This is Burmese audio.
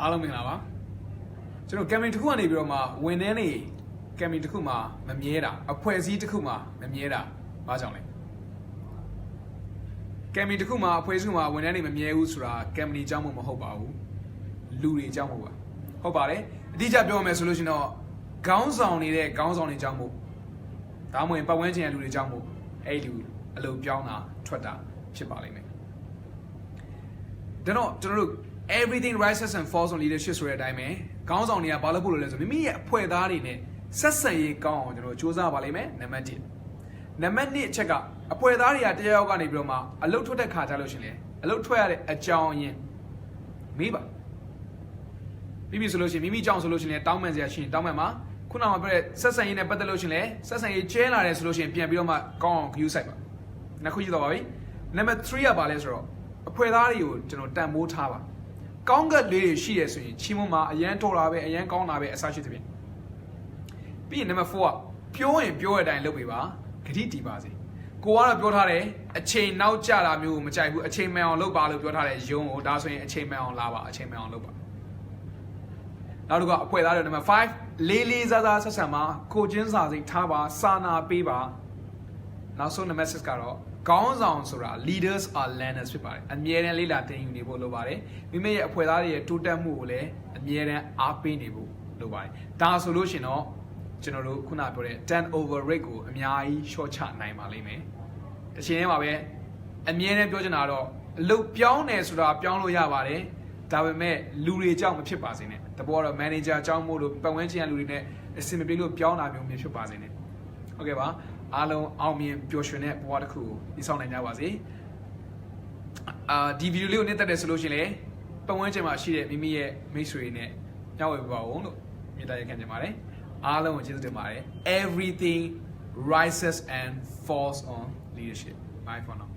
အားလုံးမင်္ဂလာပါကျွန်တော်ကမ်မင်တစ်ခုကနေပြီးတော့မှဝန်ထမ်းတွေကမ်မင်တစ်ခုမှာမမြဲတာအဖွဲ့အစည်းတစ်ခုမှာမမြဲတာဘာကြောင့်လဲကမ်မင်တစ်ခုမှာအဖွဲ့အစည်းမှာဝန်ထမ်းတွေမမြဲဘူးဆိုတာကမ်မင်အကြောင်းမဟုတ်ပါဘူးလူတွေအကြောင်းမဟုတ်ပါဟုတ်ပါတယ်အတိအကျပြောမယ်ဆိုလို့ရှိရင်တော့ခေါင်းဆောင်နေတဲ့ခေါင်းဆောင်တွေအကြောင်းမို့ဒါမှမဟုတ်ပတ်ဝန်းကျင်ရဲ့လူတွေအကြောင်းမို့အဲ့လူအလုပ်ပြောင်းတာထွက်တာဖြစ်ပါလိမ့်မယ်ဒါတော့ကျွန်တော်တို့ everything rises and falls on leadership ဆိုတဲ့အတိုင်းပဲခေါင်းဆောင်တွေကဘာလို့ပို့လို့လဲဆိုမိမိရဲ့အဖွဲ့သားတွေနဲ့ဆက်ဆံရေးကောင်းအောင်ကျွန်တော်စူးစမ်းပါလိမ့်မယ်နံပါတ်1နံပါတ်2အချက်ကအဖွဲ့သားတွေကတယောက်ကနေပြီးတော့မှအလုပ်ထွက်တဲ့ခါကြလို့ရှင်လေအလုပ်ထွက်ရတဲ့အကြောင်းအရင်းမေးပါပြီးပြီဆိုလို့ရှင်မိမိကြောင့်ဆိုလို့ရှင်လေတောင်းပန်စရာရှိရင်တောင်းပန်ပါခုနကပြောတဲ့ဆက်ဆံရေးနဲ့ပတ်သက်လို့ရှင်လေဆက်ဆံရေးကျဲလာတယ်ဆိုလို့ရှင်ပြန်ပြီးတော့မှကောင်းအောင် view site ပါနှစ်ခုရှိတော့ပါပြီနံပါတ်3ကပါလဲဆိုတော့အဖွဲ့သားတွေကိုကျွန်တော်တန်ဖိုးထားပါကောင်းကလေးတွေရှိရဆိုရင်ချီးမွမ်းမှာအရန်တော်တာပဲအရန်ကောင်းတာပဲအစားရှိသဖြင့်ပြီးရင်နံပါတ်4ကပြောရင်ပြောတဲ့အတိုင်းလုပ်ပေးပါဂတိတည်ပါစေကိုကတော့ပြောထားတယ်အချိန်နောက်ကျတာမျိုးမကြိုက်ဘူးအချိန်မှန်အောင်လုပ်ပါလို့ပြောထားတယ်ယုံကိုဒါဆိုရင်အချိန်မှန်အောင်လာပါအချိန်မှန်အောင်လုပ်ပါနောက်တစ်ခုကအဖွဲ့သားတွေနံပါတ်5လေးလေးစားစားဆက်ဆံပါကိုချင်းစာစိတ်ထားပါစာနာပေးပါနောက်ဆုံးနံပါတ်6ကတော့ခေါင်းဆောင်ဆိုတာ leaders are learners ဖြစ်ပါတယ်အမြဲတမ်းလေ့လာသင်ယူနေဖို့လိုပါတယ်မိမိရဲ့အဖွဲ့သားတွေရဲ့တိုးတက်မှုကိုလည်းအမြဲတမ်းအားပေးနေဖို့လိုပါတယ်ဒါဆိုလို့ရှင်တော့ကျွန်တော်တို့ခုနပြောတဲ့ turnover rate ကိုအများကြီး short ချနိုင်ပါလိမ့်မယ်တစ်ချိန်တည်းမှာပဲအမြဲတမ်းပြောချင်တာတော့အလုပ်ပြောင်းတယ်ဆိုတာပြောင်းလို့ရပါတယ်ဒါပေမဲ့လူတွေကြောင့်မဖြစ်ပါစေနဲ့တဘောတော့ manager အကြောင်းမို့လို့ပတ်ဝန်းကျင်ကလူတွေနဲ့အဆင်မပြေလို့ပြောင်းတာမျိုးဖြစ်ပါစေနဲ့ဟုတ်ကဲ့ပါအားလုံးအောင်မြင်ပျော်ရွှင်တဲ့ဘဝတစ်ခုကိုတည်ဆောက်နိုင်ကြပါစေဒီဗီဒီယိုလေးကိုနှစ်သက်တယ်ဆိုလို့ရှိရင်လည်းပတ်ဝန်းကျင်မှာရှိတဲ့မိမိရဲ့မိတ်ဆွေတွေနဲ့ညှောက်ဝေပါဦးလို့မြတ်တရားခံချင်ပါတယ်အားလုံးကိုကျေးဇူးတင်ပါတယ် everything rises and falls on leadership bye for now